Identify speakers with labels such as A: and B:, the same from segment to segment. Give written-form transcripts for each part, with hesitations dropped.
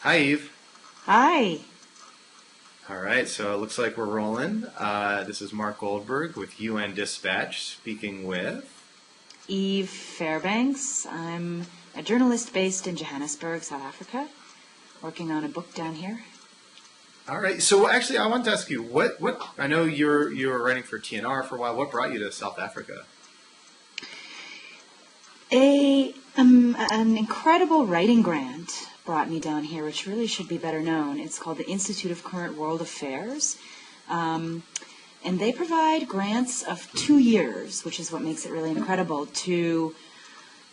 A: Hi, Eve.
B: Hi.
A: All right, so it looks like we're rolling. This is Mark Goldberg with UN Dispatch, speaking with...
B: Eve Fairbanks. I'm a journalist based in Johannesburg, South Africa, working on a book down here.
A: All right, so actually I wanted to ask you, what I know you were writing for TNR for a while. What brought you to South Africa?
B: An incredible writing grant brought me down here, which really should be better known. It's called the Institute of Current World Affairs. And they provide grants of 2 years, which is what makes it really incredible, to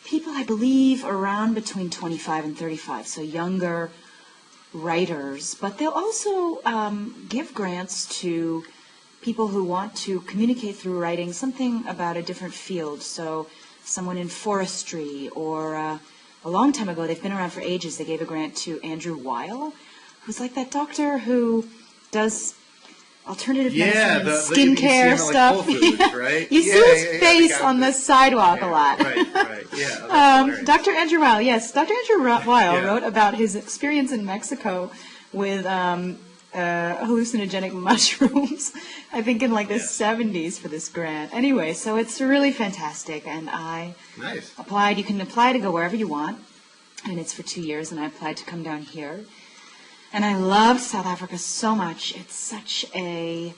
B: people, I believe, around between 25 and 35, so younger writers. But they'll also give grants to people who want to communicate through writing something about a different field. So someone in forestry, or a long time ago, they've been around for ages, they gave a grant to Andrew Weil, who's like that doctor who does alternative medicine and skincare stuff.
A: Like Whole Foods, right?
B: You see his face on the sidewalk a lot.
A: Right, yeah.
B: Dr. Andrew Weil, yes. Dr. Andrew Weil wrote about his experience in Mexico with hallucinogenic mushrooms, I think in like the 70s for this grant. Anyway, so it's really fantastic, and I applied. You can apply to go wherever you want, and it's for 2 years, and I applied to come down here. And I loved South Africa so much. It's such a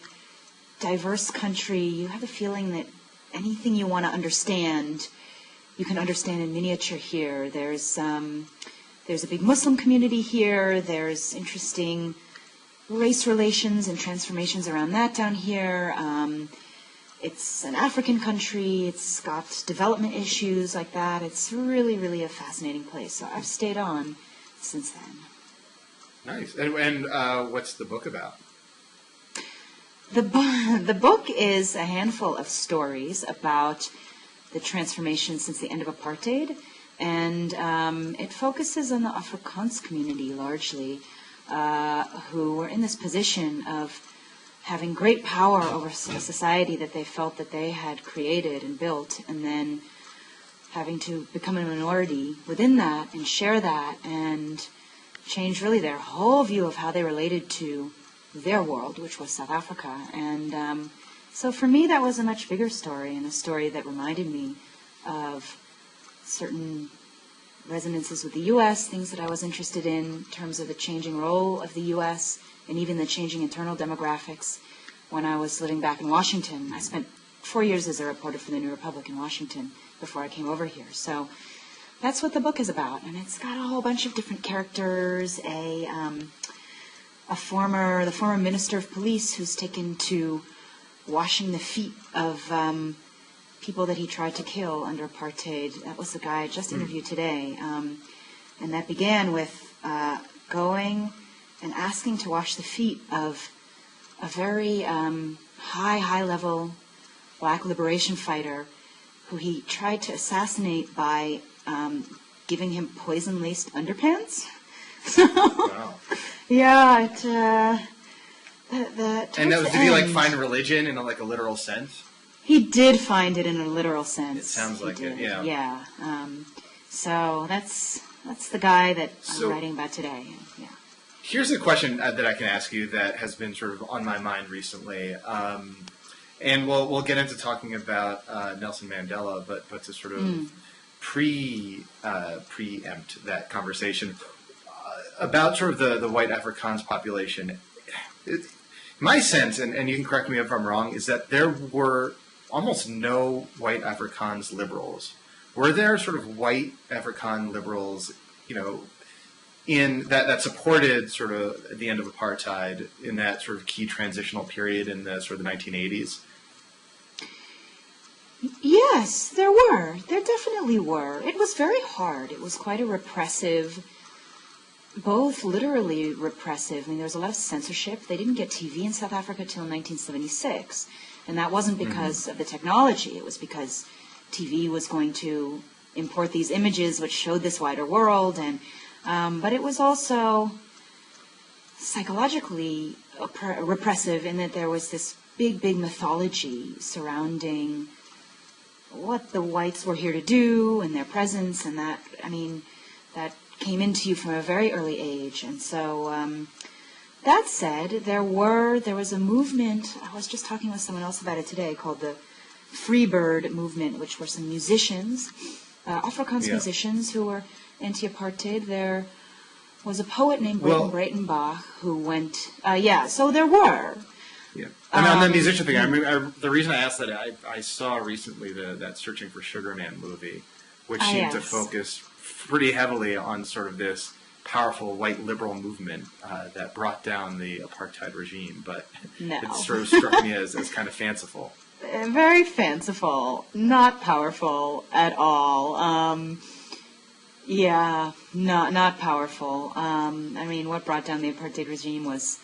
B: diverse country. You have the feeling that anything you want to understand, you can understand in miniature here. There's a big Muslim community here. There's interesting race relations and transformations around that down here. It's an African country. It's got development issues like that. It's really, really a fascinating place. So I've stayed on since then.
A: Nice. And what's the book about?
B: The book is a handful of stories about the transformation since the end of apartheid, and it focuses on the Afrikaans community largely, who were in this position of having great power over a society that they felt that they had created and built, and then having to become a minority within that and share that and change really their whole view of how they related to their world, which was South Africa. And so for me, that was a much bigger story, and a story that reminded me of certain resonances with the U.S., things that I was interested in terms of the changing role of the U.S. and even the changing internal demographics. When I was living back in Washington, I spent 4 years as a reporter for the New Republic in Washington before I came over here. So that's what the book is about, and it's got a whole bunch of different characters. The former minister of police who's taken to washing the feet of people that he tried to kill under apartheid. That was the guy I just interviewed today, and that began with going and asking to wash the feet of a very high-level black liberation fighter who he tried to assassinate by giving him poison-laced underpants.
A: Wow.
B: Yeah,
A: and that was, did he like find religion in a literal sense?
B: He did find it in a literal sense.
A: It sounds like it, yeah.
B: Yeah. So that's the guy that I'm writing about today. Yeah.
A: Here's a question that I can ask you that has been sort of on my mind recently. And we'll get into talking about Nelson Mandela, but to sort of preempt that conversation about sort of the white Afrikaans population. My sense, and you can correct me if I'm wrong, is that there were almost no white Afrikaans liberals. Were there sort of white Afrikaan liberals, in that supported sort of the end of apartheid in that sort of key transitional period in the sort of the 1980s?
B: Yes, there were. There definitely were. It was very hard. It was quite a repressive, both literally repressive. I mean, there was a lot of censorship. They didn't get TV in South Africa till 1976. And that wasn't because of the technology. It was because TV was going to import these images which showed this wider world. And but it was also psychologically repressive in that there was this big mythology surrounding what the whites were here to do and their presence, and that came into you from a very early age. And so that said, there was a movement, I was just talking with someone else about it today, called the Freebird movement, which were some musicians, Afrikaans musicians who were anti-apartheid. There was a poet named Breitenbach who went, so there were.
A: Yeah. And on the musician thing, the reason I asked that, I saw recently that Searching for Sugar Man movie, which seemed to focus pretty heavily on sort of this powerful white liberal movement that brought down the apartheid regime, but it sort of struck me as kind of fanciful.
B: Very fanciful, not powerful at all. Not powerful. What brought down the apartheid regime was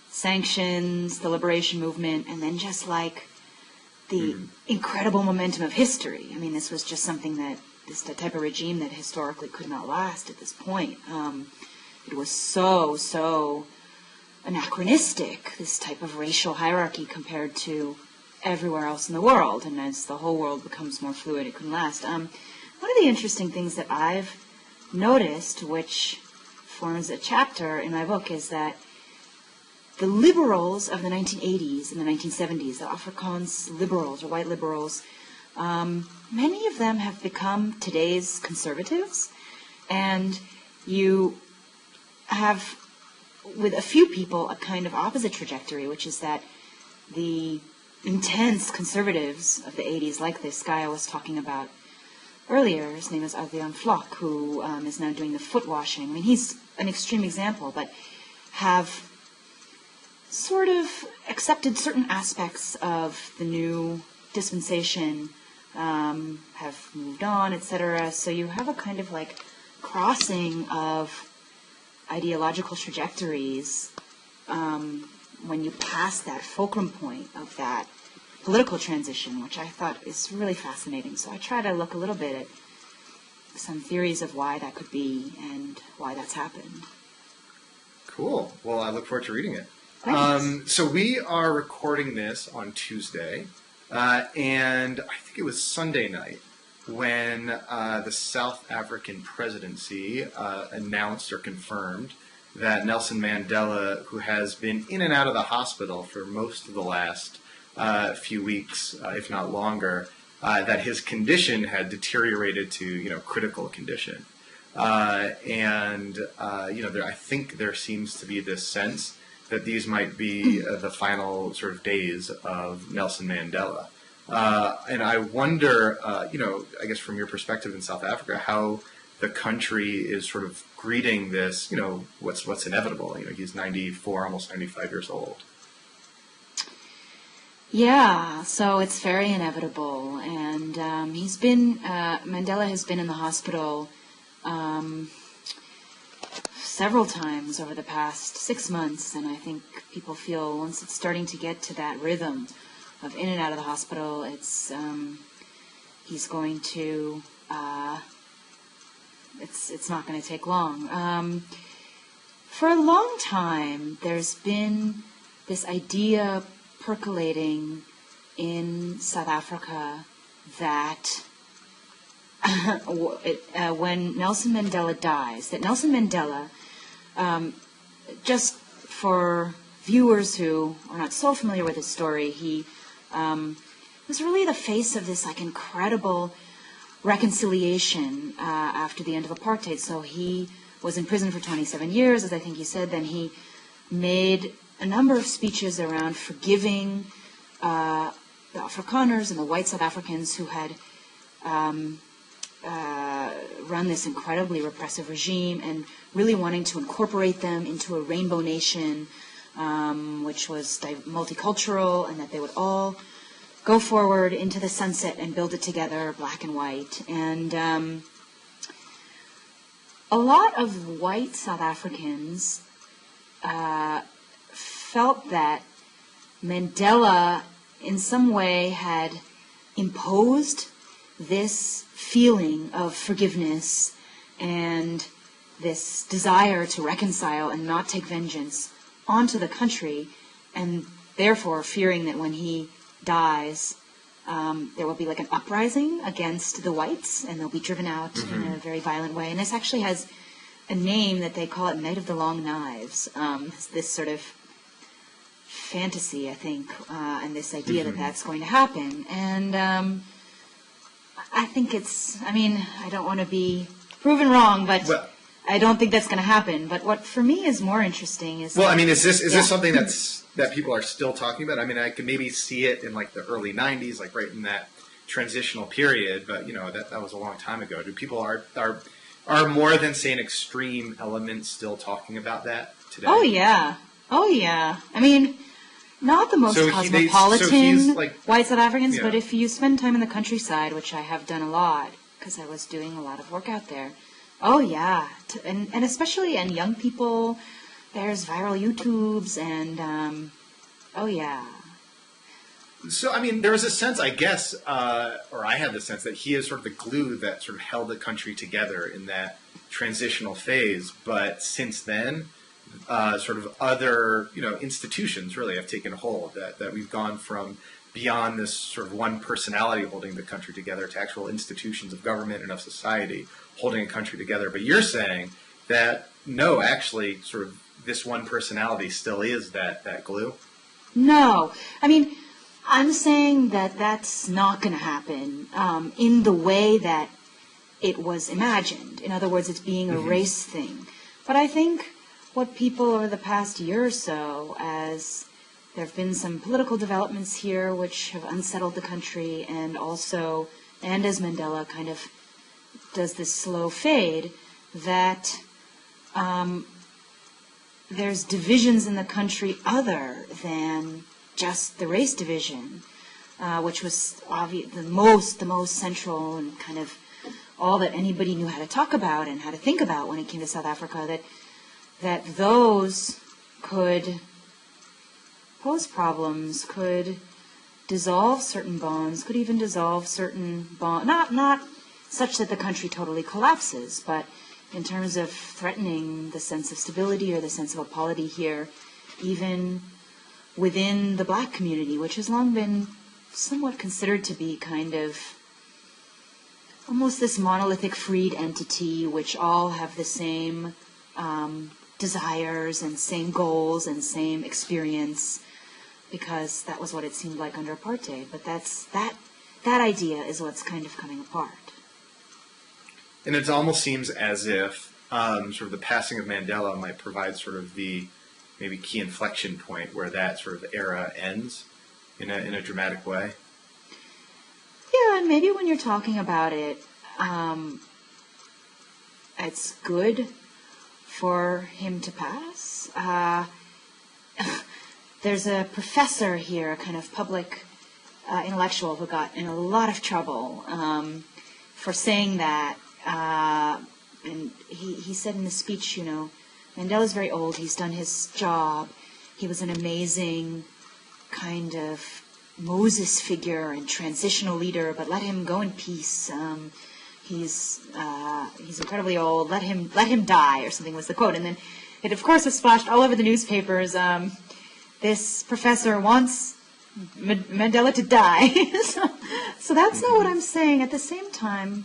B: sanctions, the liberation movement, and then just like the incredible momentum of history. This was just something this type of regime that historically could not last at this point. It was so anachronistic, this type of racial hierarchy compared to everywhere else in the world. And as the whole world becomes more fluid, it couldn't last. One of the interesting things that I've noticed, which forms a chapter in my book, is that the liberals of the 1980s and the 1970s, the Afrikaans liberals or white liberals, many of them have become today's conservatives. And you have, with a few people, a kind of opposite trajectory, which is that the intense conservatives of the 80s, like this guy I was talking about earlier, his name is Adrian Flock, who is now doing the foot washing. He's an extreme example, but have sort of accepted certain aspects of the new dispensation, have moved on, etc. So you have a kind of like crossing of ideological trajectories when you pass that fulcrum point of that political transition, which I thought is really fascinating. So I try to look a little bit at some theories of why that could be and why that's happened.
A: Cool. Well, I look forward to reading it. So we are recording this on Tuesday, and I think it was Sunday night when the South African presidency announced or confirmed that Nelson Mandela, who has been in and out of the hospital for most of the last few weeks, if not longer, that his condition had deteriorated to, critical condition. I think there seems to be this sense that these might be the final sort of days of Nelson Mandela. And I wonder, I guess from your perspective in South Africa, how the country is sort of greeting this, what's inevitable. He's 94, almost 95 years old.
B: Yeah, so it's very inevitable. And Mandela has been in the hospital several times over the past 6 months, and I think people feel once it's starting to get to that rhythm of in and out of the hospital, it's he's going to it's not going to take long. For a long time, there's been this idea percolating in South Africa that when Nelson Mandela dies, that Nelson Mandela, just for viewers who are not so familiar with his story, he was really the face of this incredible reconciliation after the end of apartheid. So he was in prison for 27 years, as I think you said. Then he made a number of speeches around forgiving the Afrikaners and the white South Africans who had run this incredibly repressive regime, and really wanting to incorporate them into a rainbow nation, which was multicultural, and that they would all go forward into the sunset and build it together, black and white. And a lot of white South Africans felt that Mandela in some way had imposed this feeling of forgiveness and this desire to reconcile and not take vengeance onto the country, and therefore fearing that when he dies, there will be an uprising against the whites, and they'll be driven out in a very violent way. And this actually has a name that they call it Night of the Long Knives. This sort of fantasy, I think, and this idea that that's going to happen. And I think I don't want to be proven wrong, but I don't think that's going to happen. But what for me is more interesting is...
A: Well, is this something that people are still talking about? I could maybe see it in like the early 90s, like right in that transitional period, but that was a long time ago. Do people are more than, say, an extreme element still talking about that today?
B: Oh yeah. Not the most cosmopolitan white South Africans, but if you spend time in the countryside, which I have done a lot, because I was doing a lot of work out there. Oh yeah, and especially young people, there's viral YouTubes, and oh yeah.
A: So, there was a sense, I guess, or I had the sense that he is sort of the glue that sort of held the country together in that transitional phase. But since then, sort of other, institutions really have taken hold, that we've gone from beyond this sort of one personality holding the country together to actual institutions of government and of society holding a country together. But you're saying that, no, actually, sort of this one personality still is that glue?
B: No. I'm saying that that's not going to happen in the way that it was imagined. In other words, it's being a race thing. But I think what people over the past year or so, as there have been some political developments here which have unsettled the country, and as Mandela kind of does this slow fade, that there's divisions in the country other than just the race division, which was the most central and kind of all that anybody knew how to talk about and how to think about when it came to South Africa, that those could pose problems, could dissolve certain bonds, could even dissolve certain bonds, not such that the country totally collapses, but in terms of threatening the sense of stability or the sense of equality here, even within the black community, which has long been somewhat considered to be kind of almost this monolithic freed entity, which all have the same desires and same goals and same experience, because that was what it seemed like under apartheid. But that idea is what's kind of coming apart.
A: And it almost seems as if sort of the passing of Mandela might provide sort of the maybe key inflection point where that sort of era ends in a dramatic way.
B: Yeah, and maybe when you're talking about it, it's good for him to pass. There's a professor here, a kind of public intellectual, who got in a lot of trouble for saying that. And he said in the speech, Mandela's very old. He's done his job. He was an amazing kind of Moses figure and transitional leader, but let him go in peace. He's incredibly old. Let him die, or something was the quote. And then it, of course, was splashed all over the newspapers. This professor wants Mandela to die. So that's not what I'm saying. At the same time,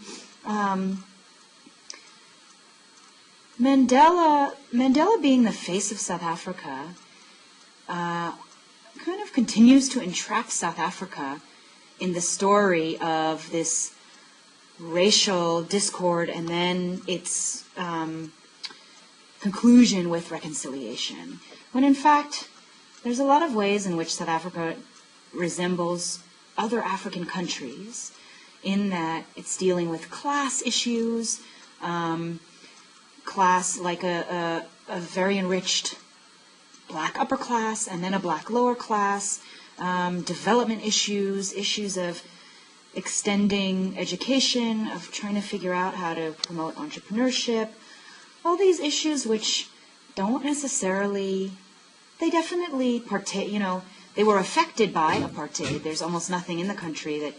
B: Mandela being the face of South Africa kind of continues to entrap South Africa in the story of this racial discord and then its conclusion with reconciliation. When in fact, there's a lot of ways in which South Africa resembles other African countries in that it's dealing with class issues, class like a very enriched black upper class and then a black lower class, development issues of extending education, of trying to figure out how to promote entrepreneurship, all these issues which don't necessarily, they definitely they were affected by apartheid. There's almost nothing in the country that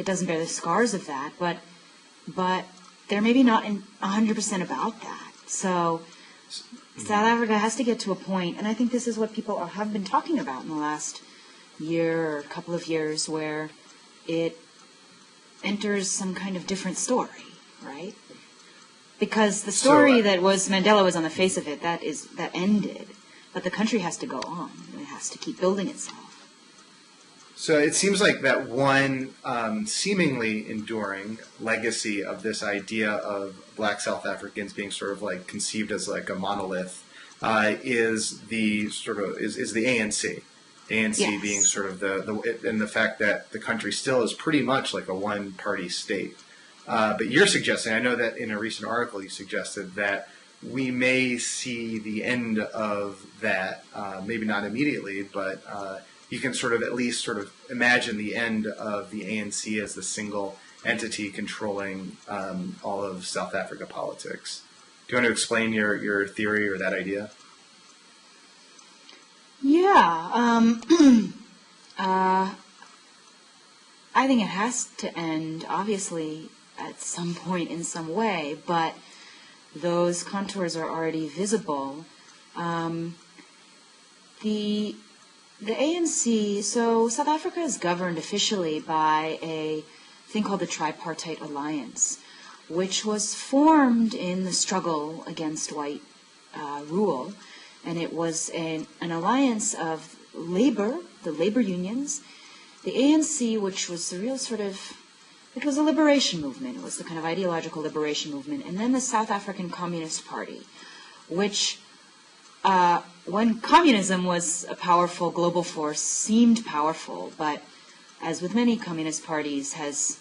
B: doesn't bear the scars of that, but they're maybe not 100% about that. So South Africa has to get to a point, and I think this is what people have been talking about in the last year or couple of years, where it enters some kind of different story, right? Because the story that was Mandela was on the face of it, that ended. But the country has to go on. It has to keep building itself.
A: So it seems like that one seemingly enduring legacy of this idea of Black South Africans being sort of like conceived as like a monolith is the ANC. ANC
B: Yes.
A: being sort of the fact that the country still is pretty much like a one-party state. But you're suggesting, I know that in a recent article you suggested that we may see the end of that, maybe not immediately, but you can sort of at least sort of imagine the end of the ANC as the single entity controlling all of South Africa politics. Do you want to explain your theory or that idea?
B: Yeah. I think it has to end, obviously, at some point in some way, but those contours are already visible. The ANC, so South Africa is governed officially by a thing called the Tripartite Alliance, which was formed in the struggle against white rule, and it was an alliance of labor, the labor unions, the ANC, which was the real sort of, it was a liberation movement, it was the kind of ideological liberation movement, and then the South African Communist Party, which when communism was a powerful global force, seemed powerful, but as with many communist parties, has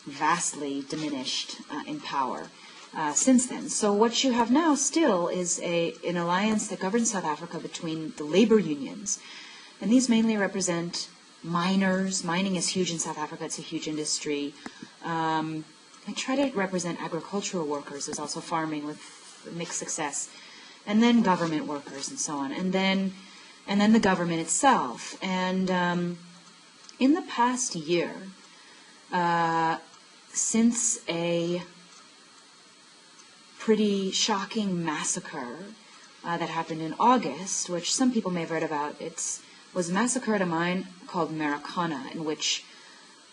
B: vastly diminished in power since then. So what you have now still is an alliance that governs South Africa between the labor unions, and these mainly represent miners. Mining is huge in South Africa, it's a huge industry. They try to represent agricultural workers, there's also farming with mixed success, and then government workers and so on, and then the government itself. And in the past year, since a pretty shocking massacre that happened in August, which some people may have read about, was a massacre at a mine called Marikana, in which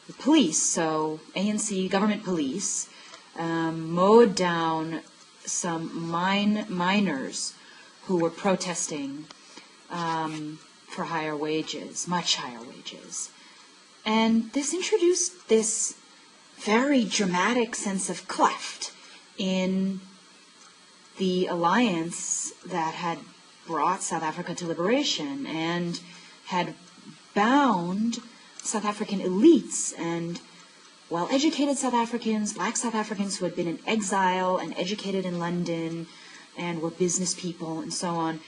B: the police, so ANC government police, mowed down some miners who were protesting for higher wages, much higher wages. And this introduced this very dramatic sense of cleft in the alliance that had brought South Africa to liberation and had bound South African elites and well-educated South Africans, black South Africans who had been in exile and educated in London and were business people and so on.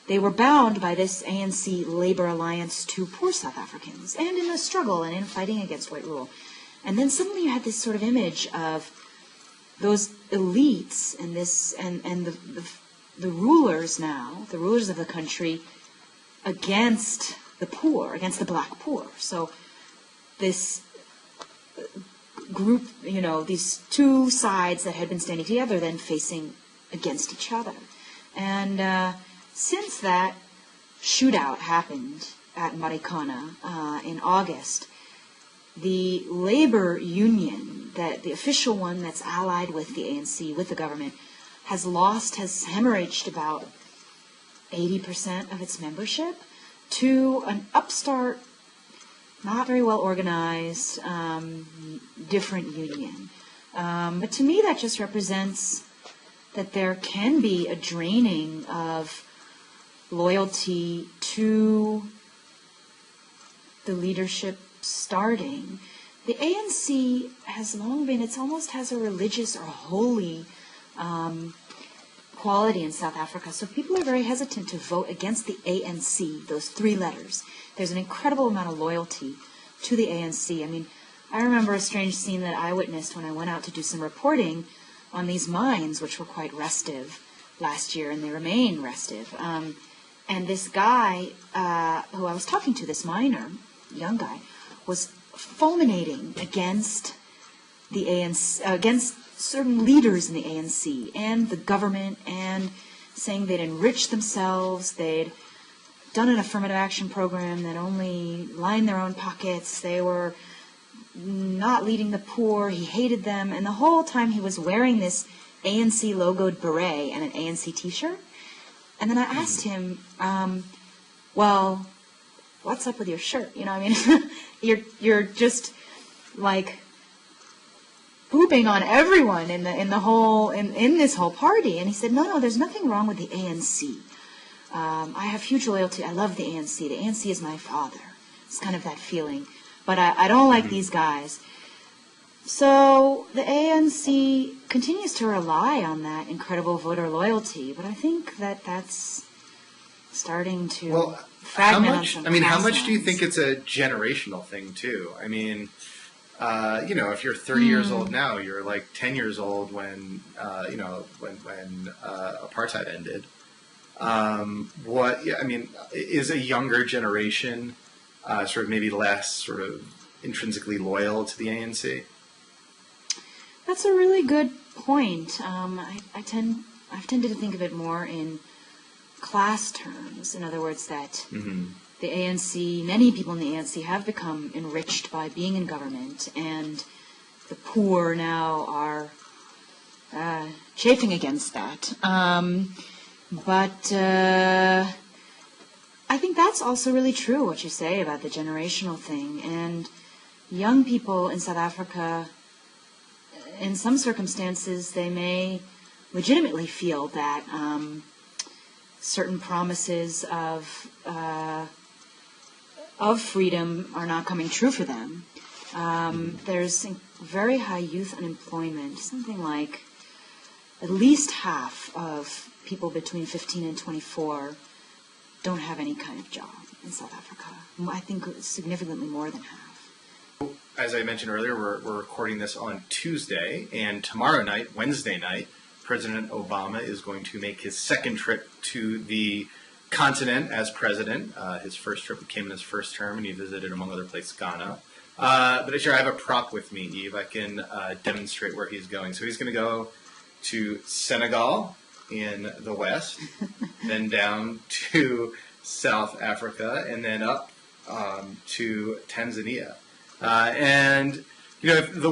B: They were bound by this ANC labor alliance to poor South Africans and in the struggle and in fighting against white rule. And then suddenly you had this sort of image of those elites and the rulers now, the rulers of the country, against the poor, against the black poor. So this group, these two sides that had been standing together then facing against each other. And since that shootout happened at Marikana in August, the labor union, the official one that's allied with the ANC, with the government, has hemorrhaged about 80% of its membership to an upstart, not very well organized, different union. But to me that just represents that there can be a draining of loyalty to the leadership starting. The ANC has long been, it almost has a religious or holy quality in South Africa. So people are very hesitant to vote against the ANC, those three letters. There's an incredible amount of loyalty to the ANC. I mean, I remember a strange scene that I witnessed when I went out to do some reporting on these mines, which were quite restive last year, and they remain restive. And this guy who I was talking to, this miner, young guy, was fulminating against the ANC, against certain leaders in the ANC and the government, and saying they'd enriched themselves, they'd done an affirmative action program that only lined their own pockets, they were not leading the poor, he hated them, and the whole time he was wearing this ANC logoed beret and an ANC T-shirt. And then I asked him, well, what's up with your shirt? You know, I mean, you're just like pooping on everyone in this whole party. And he said, no, there's nothing wrong with the ANC. I have huge loyalty. I love the ANC. The ANC is my father. It's kind of that feeling. But I don't like these guys. So the ANC continues to rely on that incredible voter loyalty. But I think that's starting to fragment on some
A: how much do you think it's a generational thing, too? I mean, if you're 30 years old now, you're like 10 years old when apartheid ended. Is a younger generation sort of maybe less sort of intrinsically loyal to the ANC?
B: That's a really good point. I've tended to think of it more in class terms. In other words, that the ANC, many people in the ANC have become enriched by being in government, and the poor now are chafing against that. But I think that's also really true, what you say about the generational thing. And young people in South Africa, in some circumstances, they may legitimately feel that certain promises of freedom are not coming true for them. There's very high youth unemployment, something like at least half of people between 15 and 24 don't have any kind of job in South Africa. I think significantly more than half.
A: As I mentioned earlier, we're recording this on Tuesday, and tomorrow night, Wednesday night, President Obama is going to make his second trip to the continent as president. His first trip came in his first term, and he visited, among other places, Ghana. But actually, I have a prop with me, Eve. I can demonstrate where he's going. So he's going to go to Senegal in the west, then down to South Africa, and then up to Tanzania. The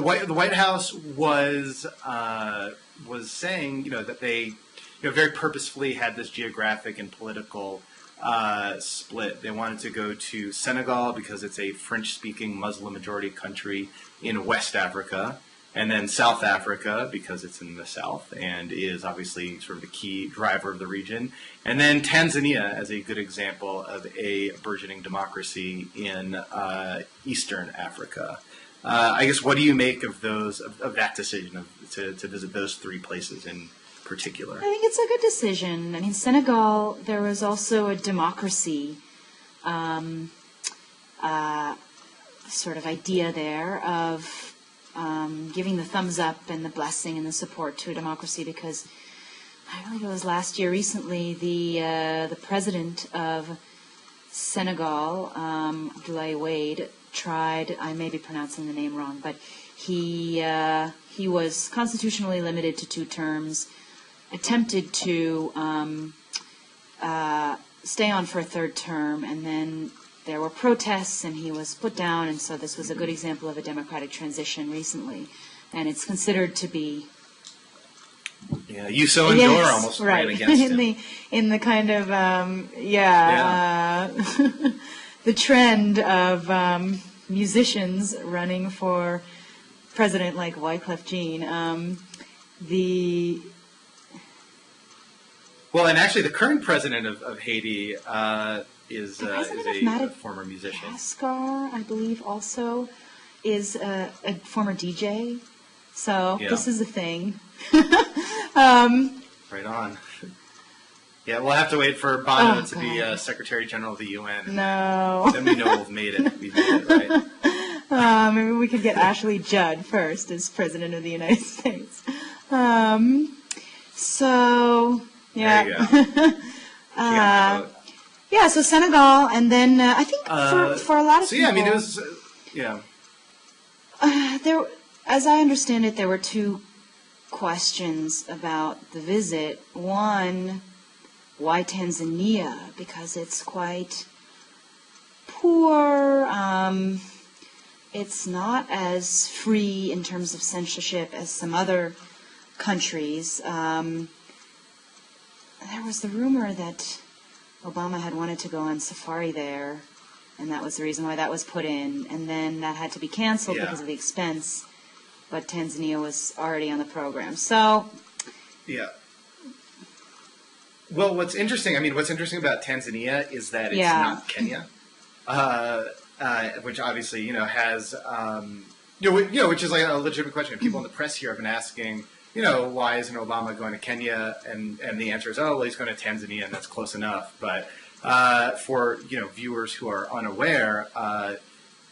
A: White House was saying, that they, very purposefully had this geographic and political split. They wanted to go to Senegal because it's a French-speaking Muslim-majority country in West Africa, and then South Africa because it's in the south and is obviously sort of the key driver of the region, and then Tanzania as a good example of a burgeoning democracy in Eastern Africa. I guess, what do you make of that decision to visit those three places in particular?
B: I think it's a good decision. I mean, Senegal, there was also a democracy sort of idea there of giving the thumbs up and the blessing and the support to a democracy, because I believe it was recently, the president of Senegal, Abdoulaye Wade, tried, I may be pronouncing the name wrong, but he was constitutionally limited to 2 terms, attempted to stay on for a 3rd term, and then there were protests and he was put down, and so this was a good example of a democratic transition recently, and it's considered to be...
A: Yeah, Youssou N'Dour almost ran against him.
B: in the kind of, the trend of musicians running for president like Wyclef Jean.
A: Well, and actually the current president of Haiti is a former musician.
B: Madagascar, I believe, also is a former DJ. So this is a thing.
A: Right on. Yeah, we'll have to wait for Bono to be Secretary General of the UN.
B: No.
A: Then we know we've made it. We've made it, right?
B: Maybe we could get Ashley Judd first as President of the United States. So, yeah.
A: There you go.
B: So Senegal, and then I think for a lot of people...
A: So, it was...
B: there, as I understand it, there were 2 questions about the visit. One, why Tanzania? Because it's quite poor. It's not as free in terms of censorship as some other countries. There was the rumor that Obama had wanted to go on safari there, and that was the reason why that was put in. And then that had to be canceled because of the expense. But Tanzania was already on the program. So,
A: yeah. Well, what's interesting about Tanzania is that it's not Kenya, which obviously, has, which is like a legitimate question. People in the press here have been asking, why isn't Obama going to Kenya? And the answer is, oh, well, he's going to Tanzania, and that's close enough. But for, viewers who are unaware,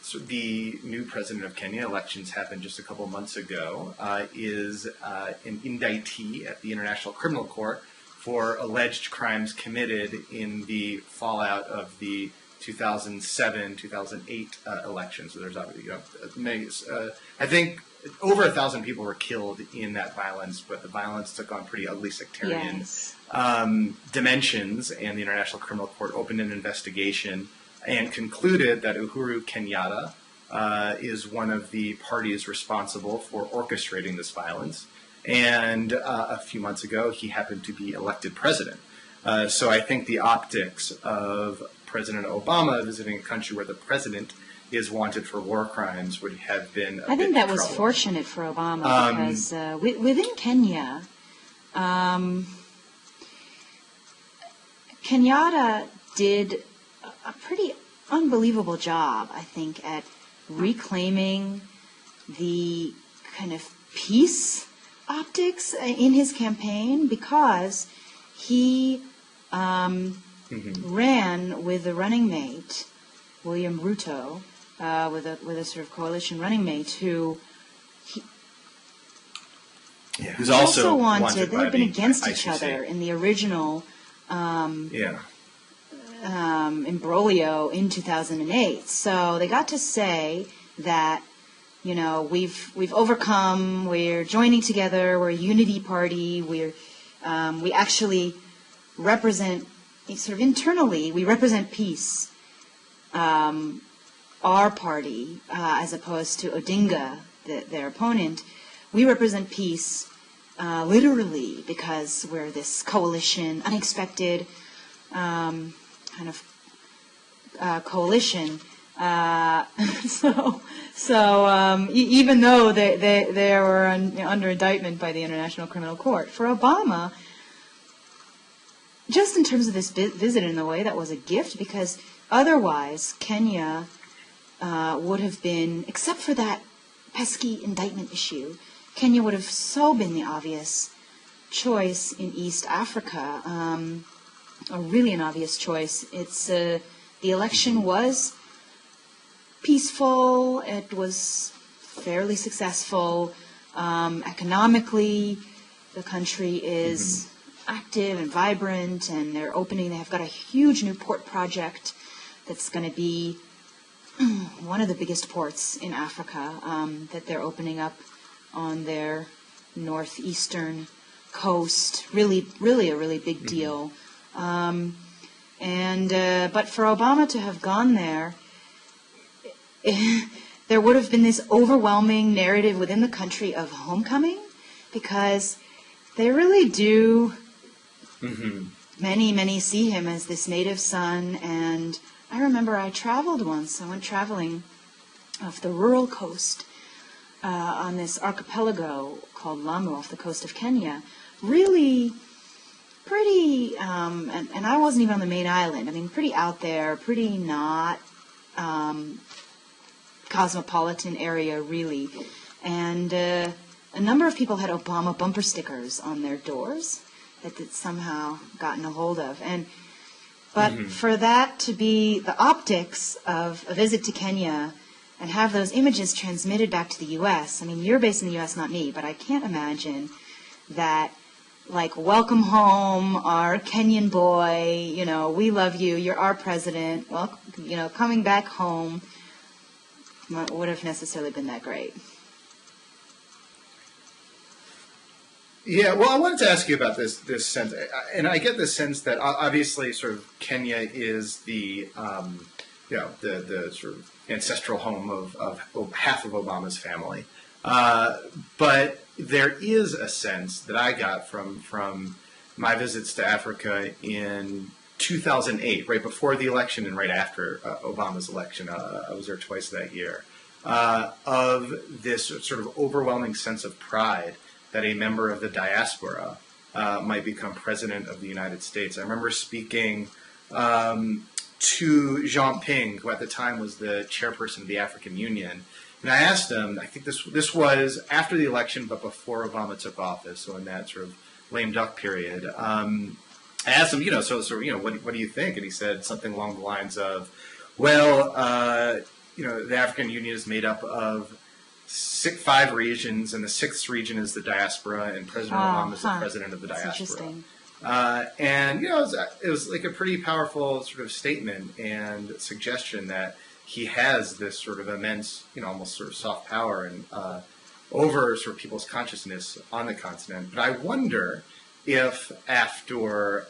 A: so the new president of Kenya, elections happened just a couple months ago, is an indictee at the International Criminal Court for alleged crimes committed in the fallout of the 2007-2008 elections. So there's obviously, I think over 1,000 people were killed in that violence, but the violence took on pretty ugly sectarian dimensions, and the International Criminal Court opened an investigation and concluded that Uhuru Kenyatta is one of the parties responsible for orchestrating this violence. And a few months ago, he happened to be elected president. So I think the optics of President Obama visiting a country where the president is wanted for war crimes would have been
B: I think that was fortunate for Obama because within Kenya, Kenyatta did a pretty unbelievable job, I think, at reclaiming the kind of peace optics in his campaign, because he ran with a running mate, William Ruto, with a sort of coalition running mate who
A: who's also
B: wanted. They had been against each other in the original imbroglio in 2008. So they got to say that, we've overcome, we're joining together, we're a unity party, we actually represent, sort of internally, we represent peace, our party, as opposed to Odinga, their opponent. We represent peace, literally, because we're this coalition, unexpected kind of coalition. Even though they were under indictment by the International Criminal Court, for Obama, just in terms of this visit, in a way, that was a gift, because otherwise Kenya would have been, except for that pesky indictment issue, Kenya would have so been the obvious choice in East Africa, really an obvious choice. It's the election was peaceful. It was fairly successful. Economically, the country is active and vibrant, and they have got a huge new port project that's going to be one of the biggest ports in Africa that they're opening up on their northeastern coast. Really a really big deal. But for Obama to have gone there, there would have been this overwhelming narrative within the country of homecoming, because they really do, many see him as this native son. And I remember I traveled once. I went traveling off the rural coast on this archipelago called Lamu off the coast of Kenya. Really pretty, and I wasn't even on the main island. I mean, pretty out there, pretty not cosmopolitan area, really. And a number of people had Obama bumper stickers on their doors that they'd somehow gotten a hold of. But for that to be the optics of a visit to Kenya and have those images transmitted back to the U.S., I mean, you're based in the U.S., not me, but I can't imagine that, like, welcome home, our Kenyan boy, we love you, you're our president, well, coming back home would have necessarily been that great.
A: Yeah, well, I wanted to ask you about this sense, and I get this sense that obviously sort of Kenya is the sort of ancestral home of half of Obama's family. But there is a sense that I got from my visits to Africa in 2008, right before the election and right after Obama's election. I was there twice that year. Of this sort of overwhelming sense of pride that a member of the diaspora might become president of the United States. I remember speaking to Jean Ping, who at the time was the chairperson of the African Union, and I asked him, I think this was after the election but before Obama took office, so in that sort of lame duck period. I asked him, what do you think? And he said something along the lines of, well, the African Union is made up of 5 regions, and the 6th region is the diaspora, and President Obama is the president of the diaspora.
B: That's interesting.
A: And it was like a pretty powerful sort of statement and suggestion that he has this sort of immense, almost sort of soft power and over sort of people's consciousness on the continent. But I wonder if after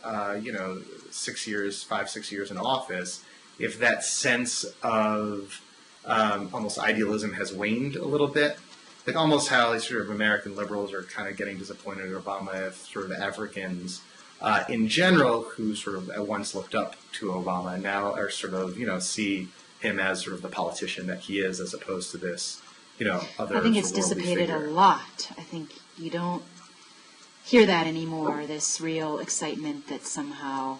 A: 6 years, 5-6 years in office, if that sense of almost idealism has waned a little bit. Like almost how sort of American liberals are kind of getting disappointed at Obama if sort of Africans in general who sort of at once looked up to Obama now are sort of, see him as sort of the politician that he is as opposed to this, other.
B: I think it's dissipated a lot. I think you don't hear that anymore, this real excitement that somehow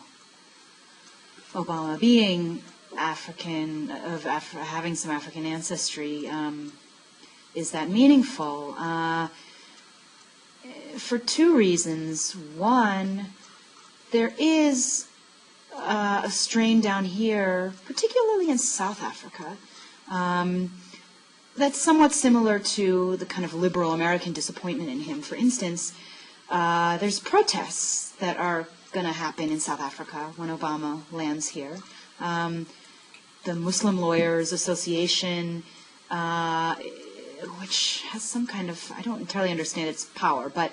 B: Obama being African, having some African ancestry, is that meaningful? For 2 reasons. One, there is a strain down here, particularly in South Africa, that's somewhat similar to the kind of liberal American disappointment in him. For instance, there's protests that are going to happen in South Africa when Obama lands here. The Muslim Lawyers Association, which has some kind of, I don't entirely understand its power, but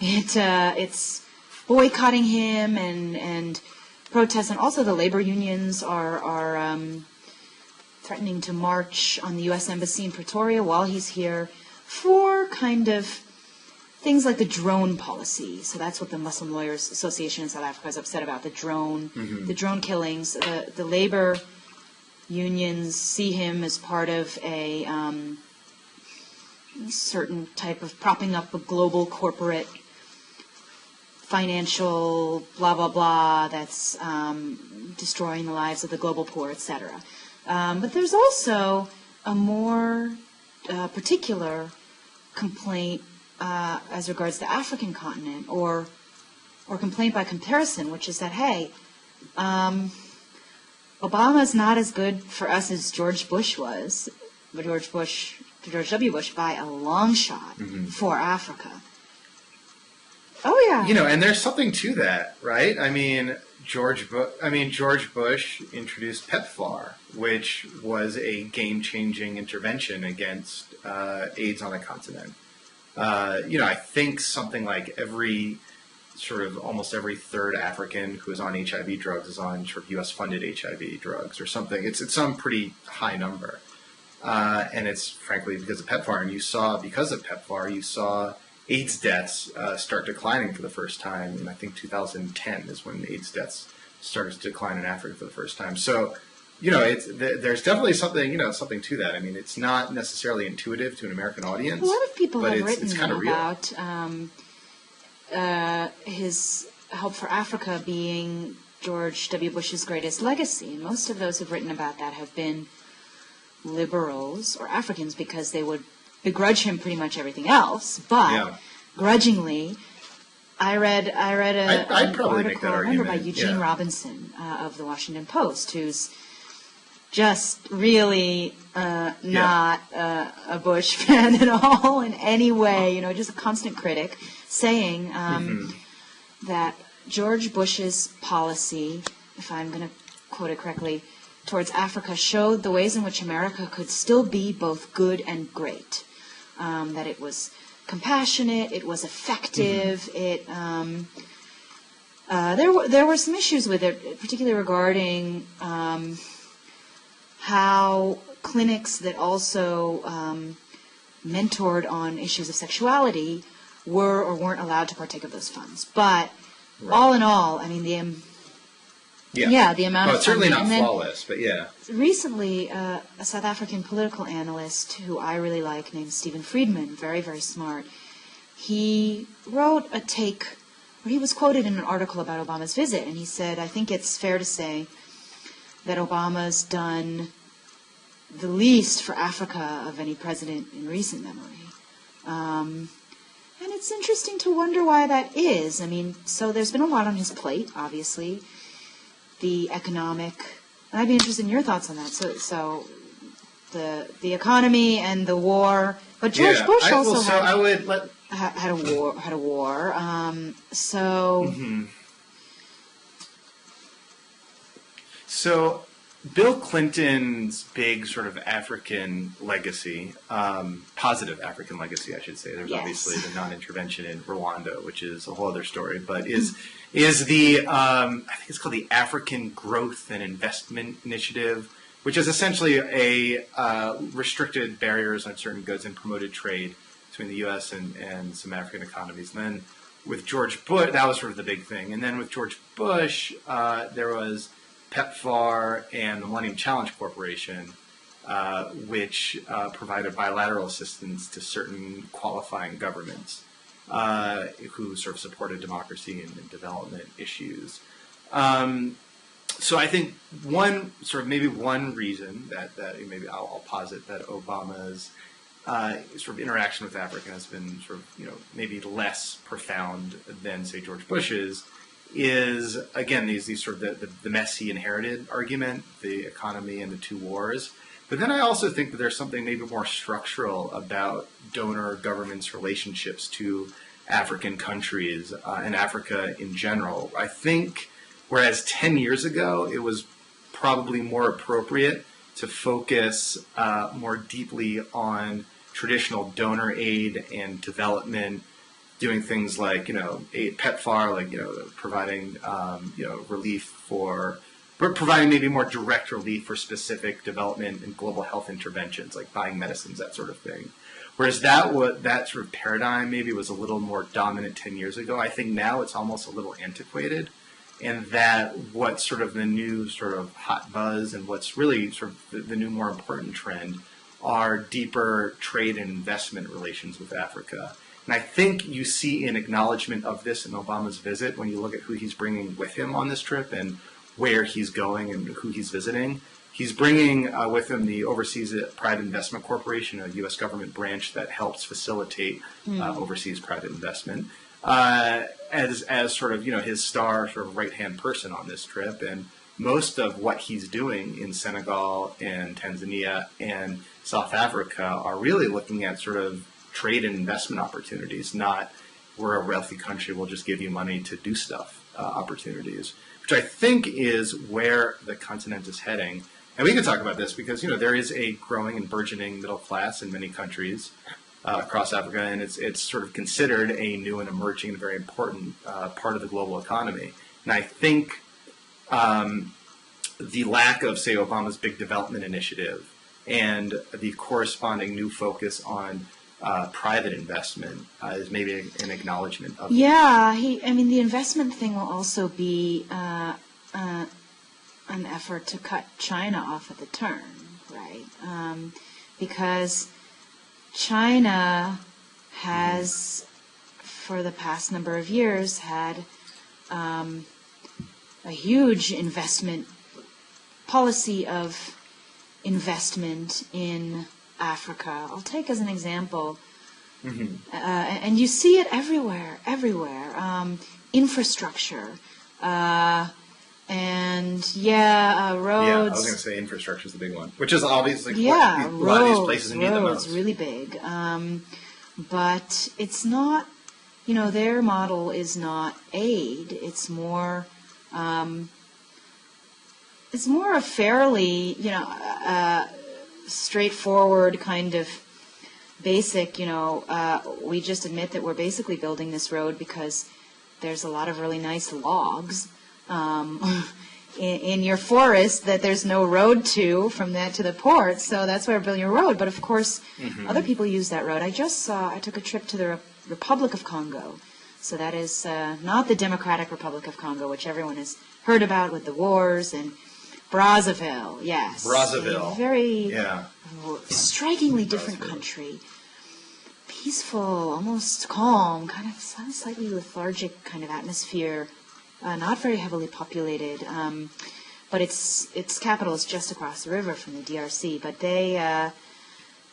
B: it's boycotting him and protests, and also the labor unions are threatening to march on the U.S. Embassy in Pretoria while he's here for kind of things like the drone policy. So that's what the Muslim Lawyers Association in South Africa is upset about, the drone killings. The labor unions see him as part of a certain type of propping up a global corporate financial blah, blah, blah that's destroying the lives of the global poor, etc. But there's also a more particular complaint as regards the African continent, or complaint by comparison, which is that, hey, Obama's not as good for us as George Bush was, but George W. Bush by a long shot for Africa. Oh yeah.
A: And there's something to that, right? I mean, George Bush introduced PEPFAR, which was a game-changing intervention against AIDS on the continent. I think something like almost every third African who is on HIV drugs is on sort of U.S.-funded HIV drugs or something. It's some pretty high number. And it's frankly because of PEPFAR. And because of PEPFAR, you saw AIDS deaths start declining for the first time. And I think 2010 is when AIDS deaths started to decline in Africa for the first time. So, there's definitely something to that. I mean, it's not necessarily intuitive to an American audience.
B: A lot of people have written
A: about
B: his help for Africa being George W. Bush's greatest legacy. And most of those who've written about that have been liberals or Africans because they would begrudge him pretty much everything else. But grudgingly, I read an article, I remember, by Eugene Robinson of the Washington Post, who's just really not a Bush fan at all in any way, just a constant critic, saying that George Bush's policy, if I'm going to quote it correctly, towards Africa showed the ways in which America could still be both good and great. That it was compassionate, it was effective, there were some issues with it, particularly regarding how clinics that also mentored on issues of sexuality were or weren't allowed to partake of those funds. But all in all, I mean, the amount of
A: it's certainly
B: funding.
A: not flawless, but yeah.
B: Recently, a South African political analyst who I really like, named Stephen Friedman, very, very smart, he wrote a take, where he was quoted in an article about Obama's visit, and he said, I think it's fair to say that Obama's done the least for Africa of any president in recent memory. And it's interesting to wonder why that is. I mean, so there's been a lot on his plate, obviously. The economic, and I'd be interested in your thoughts on that. So the economy and the war, but George Bush also had a war.
A: So Bill Clinton's big sort of African legacy, positive African legacy, I should say. There's obviously the non-intervention in Rwanda, which is a whole other story, but is the, I think it's called the African Growth and Investment Initiative, which is essentially a restricted barriers on certain goods and promoted trade between the U.S. and some African economies. And then with George Bush, that was sort of the big thing. And then with George Bush, there was PEPFAR and the Millennium Challenge Corporation, which provided bilateral assistance to certain qualifying governments who sort of supported democracy and development issues. So I think one reason that maybe I'll posit that Obama's sort of interaction with Africa has been sort of maybe less profound than say George Bush's is again these sort of the mess he inherited argument, the economy and the two wars. But then I also think that there's something maybe more structural about donor governments' relationships to African countries and Africa in general. I think whereas 10 years ago it was probably more appropriate to focus more deeply on traditional donor aid and development, doing things like, PEPFAR, like, providing, relief providing maybe more direct relief for specific development and global health interventions, like buying medicines, that sort of thing. Whereas that sort of paradigm maybe was a little more dominant 10 years ago. I think now it's almost a little antiquated, and that what's sort of the new sort of hot buzz and what's really sort of the new more important trend are deeper trade and investment relations with Africa. And I think you see an acknowledgement of this in Obama's visit when you look at who he's bringing with him on this trip and where he's going and who he's visiting. He's bringing with him the Overseas Private Investment Corporation, a U.S. government branch that helps facilitate overseas private investment, as sort of his star sort of right-hand person on this trip. And most of what he's doing in Senegal and Tanzania and South Africa are really looking at sort of trade and investment opportunities, not we're a wealthy country, we'll just give you money to do stuff opportunities, which I think is where the continent is heading. And we can talk about this because, there is a growing and burgeoning middle class in many countries across Africa, and it's sort of considered a new and emerging and very important part of the global economy. And I think the lack of, say, Obama's big development initiative and the corresponding new focus on private investment is maybe an acknowledgement of
B: the investment thing will also be an effort to cut China off at the turn, right? Because China has, for the past number of years, had a huge investment policy of investment in Africa. I'll take as an example, and you see it everywhere, infrastructure, and roads.
A: Yeah, I was going to say infrastructure is the big one, which is obviously
B: a
A: lot of these places need the most.
B: Really big, but it's not. Their model is not aid. It's more. It's more a fairly, straightforward kind of basic. We just admit that we're basically building this road because there's a lot of really nice logs in your forest that there's no road to from that to the port, so that's why we're building a road. But of course, other people use that road. I took a trip to the Republic of Congo. So that is not the Democratic Republic of Congo, which everyone has heard about with the wars, and Brazzaville, yes.
A: Brazzaville.
B: A very strikingly different country. Peaceful, almost calm, kind of slightly lethargic kind of atmosphere, not very heavily populated. But its capital is just across the river from the DRC. But the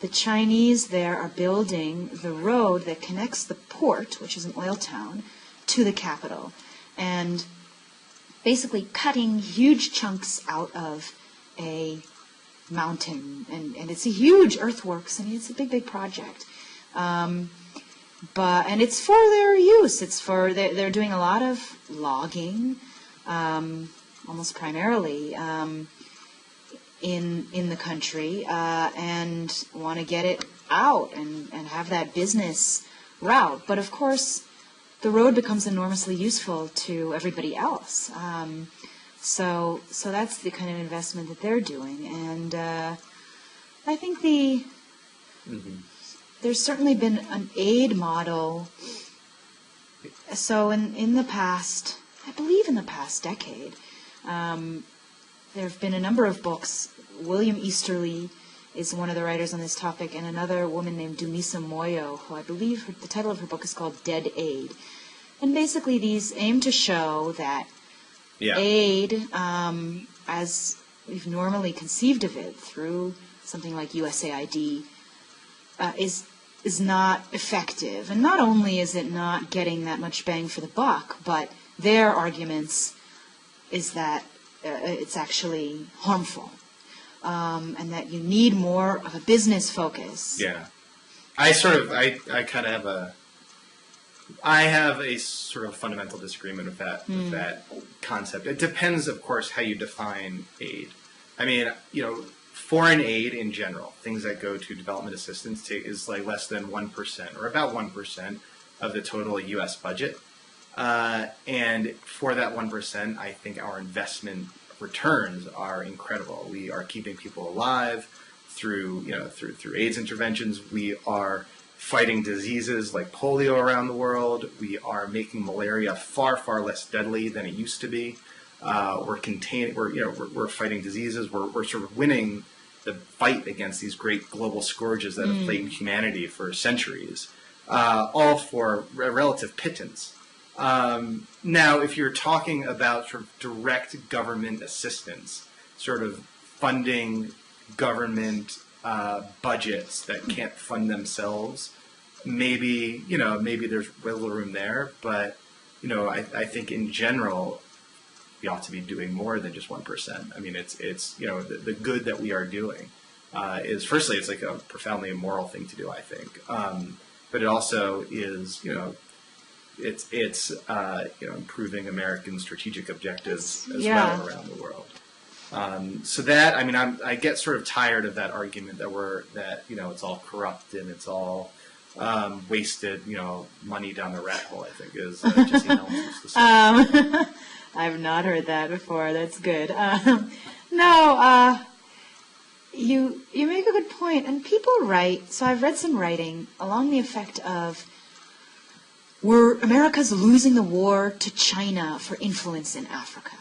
B: Chinese there are building the road that connects the port, which is an oil town, to the capital, and basically cutting huge chunks out of a mountain. And it's a huge earthworks. I mean, it's a big project. And it's for their use. They're doing a lot of logging, almost primarily, in the country, and want to get it out and have that business route. But of course, the road becomes enormously useful to everybody else. So that's the kind of investment that they're doing. And I think there's certainly been an aid model. So in the past, I believe in the past decade, there have been a number of books. William Easterly is one of the writers on this topic, and another woman named Dumisa Moyo, who I believe the title of her book is called Dead Aid. And basically these aim to show that aid, as we've normally conceived of it through something like USAID, is not effective. And not only is it not getting that much bang for the buck, but their arguments is that it's actually harmful, and that you need more of a business focus.
A: Yeah. I kind of have a sort of fundamental disagreement with that concept. It depends, of course, how you define aid. I mean, foreign aid in general, things that go to development assistance, is like less than 1% or about 1% of the total U.S. budget. And for that 1%, I think our investment returns are incredible. We are keeping people alive through AIDS interventions. We are fighting diseases like polio around the world. We are making malaria far, far less deadly than it used to be. We're fighting diseases. We're sort of winning the fight against these great global scourges that have plagued humanity for centuries, all for a relative pittance. Now, if you're talking about sort of direct government assistance, sort of funding government budgets that can't fund themselves, maybe there's wiggle room there. But I think in general, we ought to be doing more than just 1%. I mean, it's the good that we are doing is, firstly, it's like a profoundly immoral thing to do, I think, but it also is it's improving American strategic objectives as well around the world. So that, I mean, I get sort of tired of that argument that it's all corrupt and it's all wasted, money down the rat hole, I think is just used to say.
B: I've not heard that before. That's good. You make a good point, and people write. So I've read some writing along the effect of, America's losing the war to China for influence in Africa.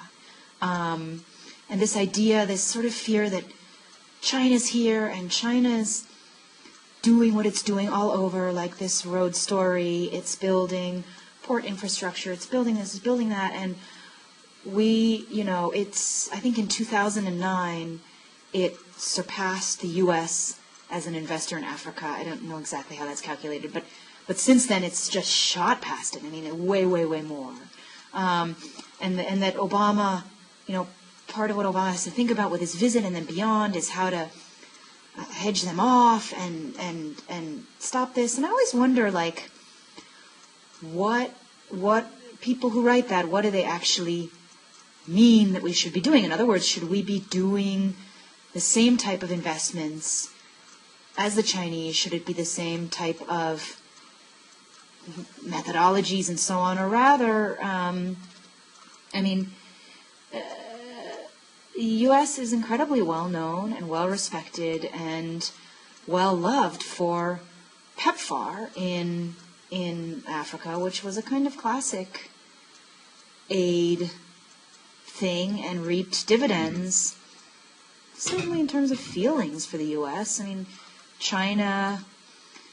B: And this idea, this sort of fear that China's here and China's doing what it's doing all over, like this road story, it's building port infrastructure, it's building this, it's building that, and I think in 2009, it surpassed the U.S. as an investor in Africa. I don't know exactly how that's calculated, but since then, it's just shot past it. I mean, way, way, way more. And that Obama, part of what Obama has to think about with his visit and then beyond is how to hedge them off and stop this. And I always wonder, like, what people who write that, what do they actually mean that we should be doing? In other words, should we be doing the same type of investments as the Chinese? Should it be the same type of methodologies and so on, or rather, the U.S. is incredibly well known and well respected and well loved for PEPFAR in Africa, which was a kind of classic aid thing and reaped dividends, certainly in terms of feelings for the U.S. I mean, China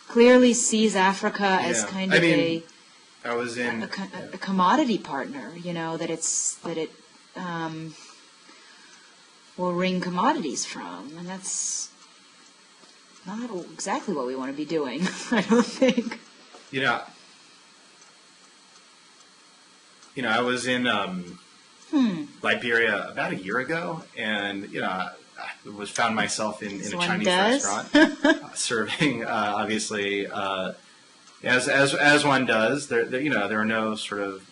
B: clearly sees Africa as kind of a commodity partner, that it will wring commodities from, and that's not exactly what we want to be doing, I don't think.
A: I was in Liberia about a year ago, and I found myself in a Chinese restaurant serving, obviously, as one does. There are no sort of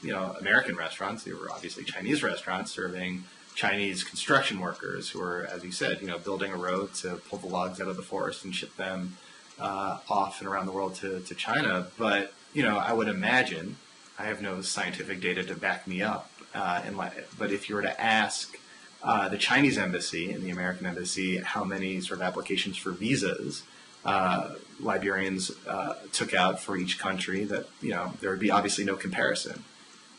A: American restaurants. They were obviously Chinese restaurants serving Chinese construction workers who were, as you said, building a road to pull the logs out of the forest and ship them off and around the world to China. But I would imagine, I have no scientific data to back me up, but if you were to ask the Chinese embassy and the American embassy how many sort of applications for visas Liberians took out for each country, that there would be obviously no comparison.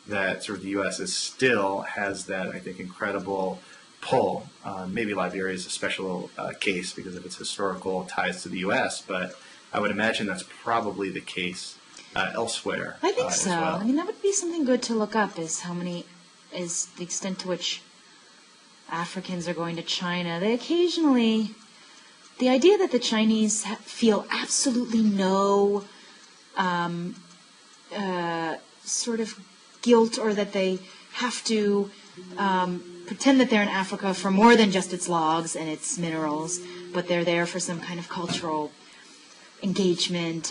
A: That sort of the U.S. still has that, I think, incredible pull. Maybe Liberia is a special case because of its historical ties to the U.S., but I would imagine that's probably the case elsewhere.
B: I think so.
A: Well.
B: I mean, that would be something good to look up, is the extent to which Africans are going to China. The idea that the Chinese feel absolutely no sort of guilt, or that they have to pretend that they're in Africa for more than just its logs and its minerals, but they're there for some kind of cultural engagement.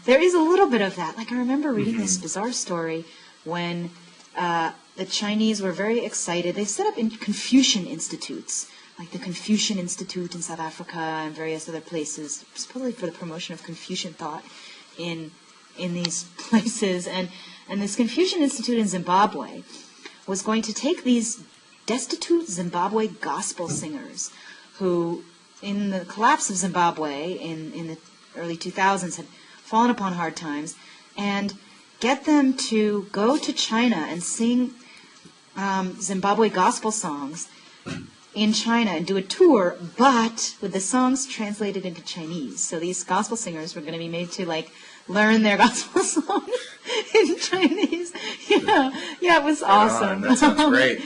B: There is a little bit of that. Like, I remember reading this bizarre story when the Chinese were very excited. They set up Confucian institutes, like the Confucian Institute in South Africa and various other places, supposedly for the promotion of Confucian thought in these places. And this Confucian Institute in Zimbabwe was going to take these destitute Zimbabwe gospel singers who, in the collapse of Zimbabwe in the early 2000s, had fallen upon hard times, and get them to go to China and sing Zimbabwe gospel songs in China and do a tour, but with the songs translated into Chinese. So these gospel singers were going to be made to learn their gospel songs in Chinese. Yeah, it was awesome.
A: That sounds great.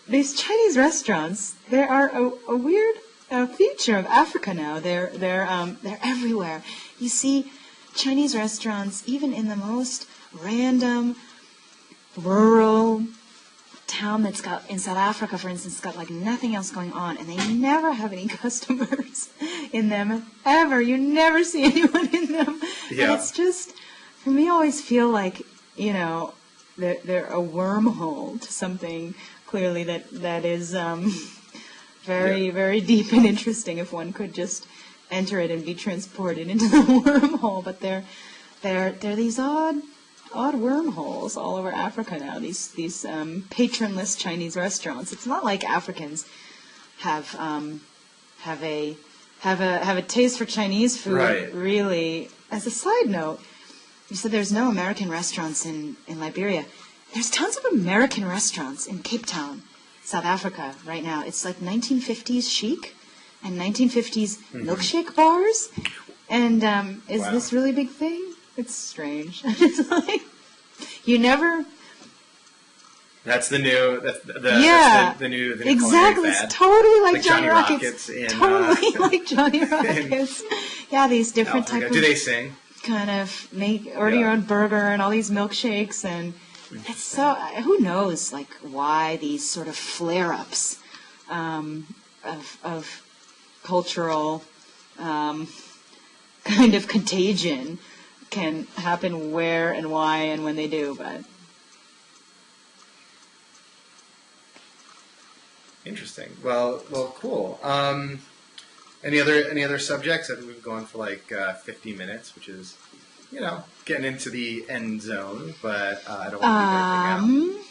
B: These Chinese restaurants, they are a weird feature of Africa now. They're everywhere. You see Chinese restaurants even in the most random rural town that's got, in South Africa, for instance, got nothing else going on, and they never have any customers in them ever. You never see anyone in them.
A: Yeah.
B: And it's just, for me, I always feel like they're a wormhole to something clearly that is very, very deep and interesting if one could just enter it and be transported into the wormhole. But they're these odd wormholes all over Africa now. These patronless Chinese restaurants. It's not like Africans have a taste for Chinese food.
A: Right.
B: Really. As a side note, you said there's no American restaurants in Liberia. There's tons of American restaurants in Cape Town, South Africa, right now. It's like 1950s chic and 1950s milkshake bars. And is this really a big thing? It's strange. It's like, you never...
A: That's the new... That's the new
B: exactly.
A: Fad.
B: It's totally like Johnny
A: Rockets.
B: Totally like Johnny Rockets. Yeah, these different types of...
A: Do they sing?
B: Kind of order your own burger and all these milkshakes, and it's so, who knows why these sort of flare-ups of cultural kind of contagion can happen where and why and when they do, but
A: interesting. Well, cool. Any other subjects? I think we've gone for 50 minutes, which is, getting into the end zone, but I don't want to leave anything out.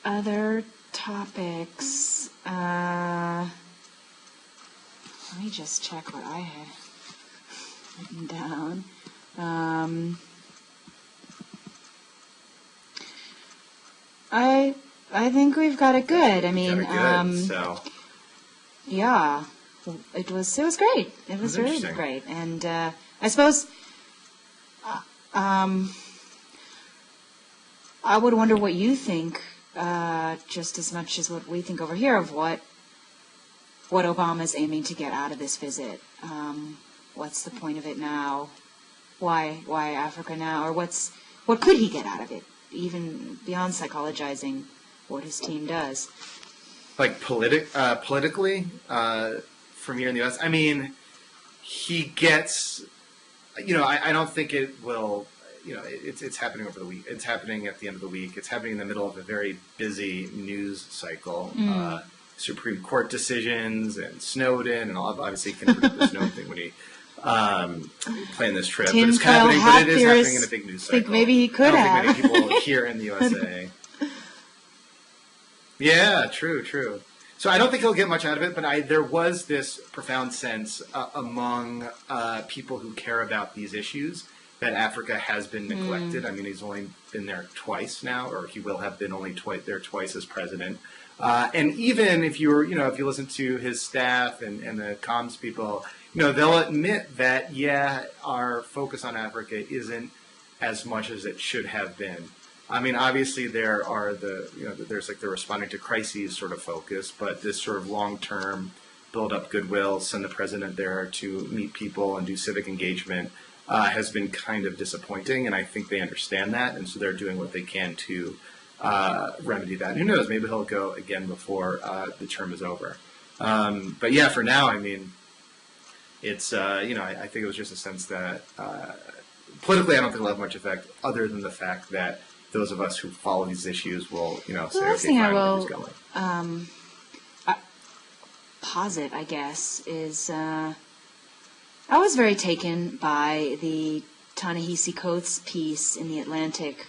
B: other topics, let me just check what I had written down. I think we've got it good. I mean, yeah, it was great. It was really great, and I suppose I would wonder what you think, just as much as what we think over here of what Obama's aiming to get out of this visit. What's the point of it now? Why Africa now? Or what could he get out of it, even beyond psychologizing what his team does?
A: Like politically, from here in the U.S., I mean, he gets, I don't think it will, it's happening over the week. It's happening at the end of the week. It's happening in the middle of a very busy news cycle. Supreme Court decisions and Snowden, and obviously he can predict the Snowden thing when he planned this trip. But it is happening in a big news cycle.
B: Think maybe he could have.
A: I don't think many people here in the USA. Yeah, true. So I don't think he'll get much out of it, but there was this profound sense among people who care about these issues that Africa has been neglected. I mean, he's only been there twice now, or he will have been only there twice as president. And even if you listen to his staff and the comms people, they'll admit that, our focus on Africa isn't as much as it should have been. I mean, obviously there's like the responding to crises sort of focus, but this sort of long-term build up goodwill, send the president there to meet people and do civic engagement has been kind of disappointing, and I think they understand that, and so they're doing what they can to remedy that. Who knows? Maybe he'll go again before the term is over. But yeah, for now, I mean, it's I think it was just a sense that politically, I don't think it'll have much effect, other than the fact that those of us who follow these issues will, say, okay, fine, where he's going.
B: Posit, I guess, is I was very taken by the Ta-Nehisi Coates piece in The Atlantic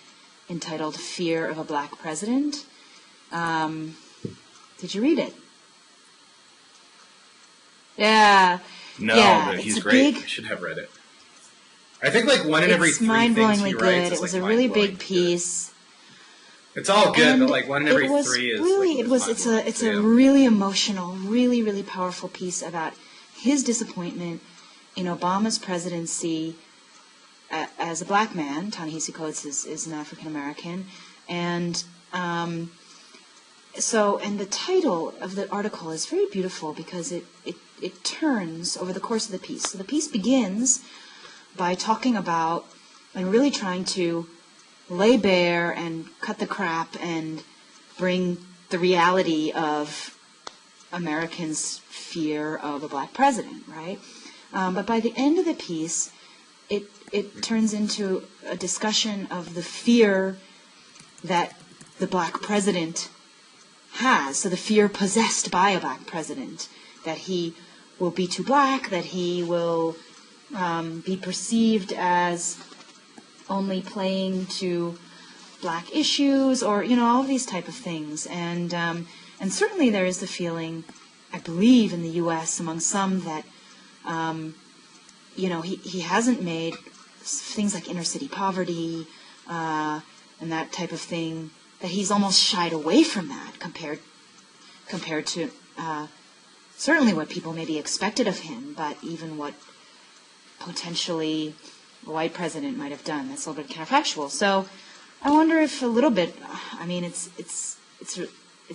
B: entitled "Fear of a Black President." Did you read it? Yeah.
A: No,
B: yeah,
A: but he's great. I should have read it. I think like one in every 3 things he writes
B: good. It was a really big piece.
A: It's all good, but like one in every 3 is
B: really,
A: like,
B: it's a really emotional, really, really powerful piece about his disappointment in Obama's presidency as a black man. Ta-Nehisi Coates is an African American, and the title of the article is very beautiful because it turns over the course of the piece. So the piece begins by talking about and really trying to lay bare and cut the crap and bring the reality of Americans' fear of a black president, right? But by the end of the piece, it turns into a discussion of the fear that the black president has. So the fear possessed by a black president, that he will be too black, that he will be perceived as only playing to black issues, or all of these type of things. And certainly there is the feeling, I believe, in the U.S. among some that he hasn't made things like inner city poverty and that type of thing, that he's almost shied away from that compared to certainly what people maybe expected of him, but even what potentially a white president might have done. That's a little bit counterfactual. So I wonder if a little bit, I mean, it's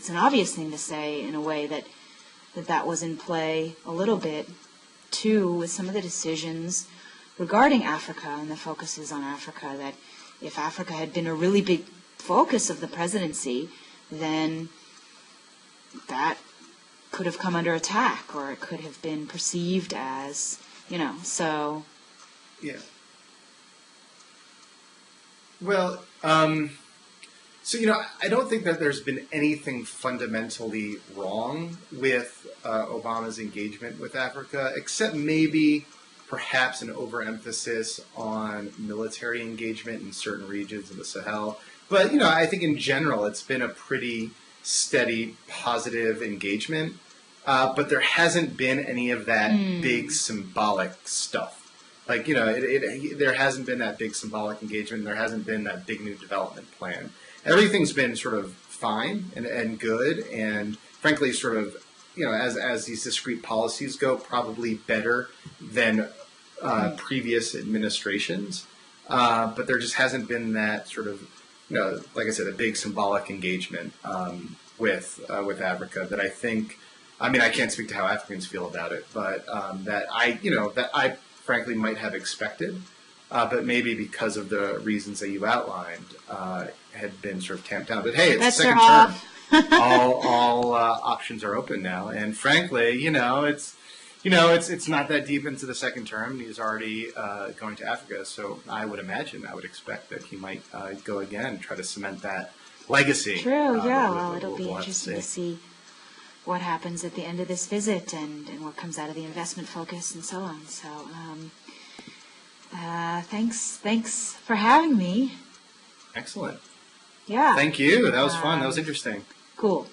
B: an obvious thing to say in a way that was in play a little bit too with some of the decisions regarding Africa and the focuses on Africa, that if Africa had been a really big focus of the presidency, then that could have come under attack, or it could have been perceived as, so.
A: Yeah. Well, so, I don't think that there's been anything fundamentally wrong with Obama's engagement with Africa, except maybe perhaps an overemphasis on military engagement in certain regions of the Sahel. But, you know, I think in general it's been a pretty steady, positive engagement. But there hasn't been any of that big symbolic stuff. Like, you know, there hasn't been that big symbolic engagement. There hasn't been that big new development plan. Everything's been sort of fine and good, and frankly, sort of, you know, as these discrete policies go, probably better than previous administrations. But there just hasn't been that sort of, you know, like I said, a big symbolic engagement with Africa that I think. I mean, I can't speak to how Africans feel about it, but that I frankly might have expected, but maybe because of the reasons that you outlined, had been sort of tamped down. But hey, it's the second term. all options are open now, and frankly, it's not that deep into the second term. He's already going to Africa, so I would expect that he might go again, try to cement that legacy.
B: True, yeah. Well, it'll be interesting to see what happens at the end of this visit and what comes out of the investment focus and so on. So, thanks for having me.
A: Excellent.
B: Yeah.
A: Thank you. That was fun. That was interesting.
B: Cool.